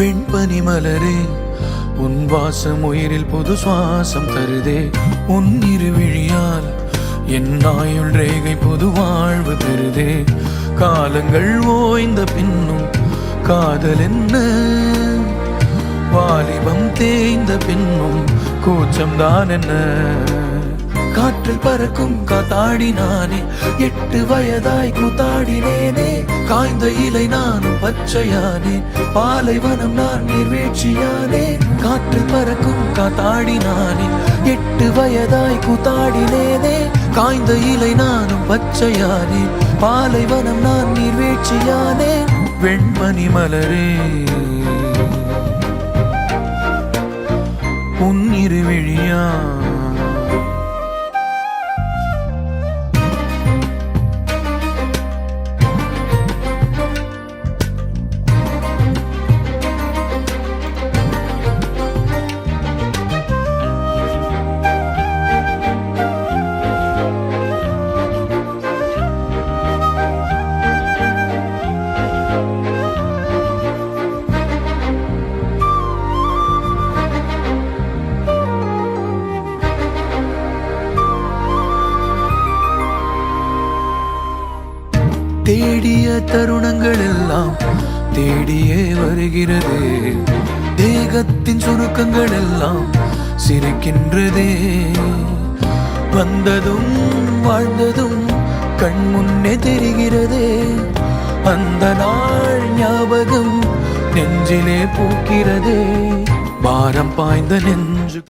வெண்பனி மலரே உன் வாசம் உயிரில் புது சுவாசம் தருதே. உன் இருவிழியால் என் ஆயுள் ரேகை புது வாழ்வு பெறுதே. காலங்கள் ஓய்ந்த பின்னும் காதல் என்ன, வாலிபம் தேய்ந்த பின்னும் கூச்சம்தான் என்ன. காற்றில் பறக்கும் காத்தாடி நானே, 8 வயதாய் கூத்தாடினேனே. காய்ந்த இலை நானும் பச்சையானே, பாலைவனம் நான் நீர்வீழ்ச்சியானே. காற்றில் பறக்கும் காத்தாடி நானே, 8 வயதாய் கூத்தாடினேனே. காய்ந்த இலை நானும் பச்சையானே, பாலைவனம் நான் நீர்வீழ்ச்சியானே. வெண்மணி மலரே உன் இருவிழியா தேடிய தருணங்கள் எல்லாம் தேடியே வருகிறது. தேகத்தின் சுருக்கங்கள் எல்லாம் சிரிக்கின்றதே. வந்ததும் வாழ்ந்ததும் கண் முன்னே தெரிகிறதே. அந்த நாள் ஞாபகம் நெஞ்சிலே பூக்கிறதே. பாரம் பாய்ந்த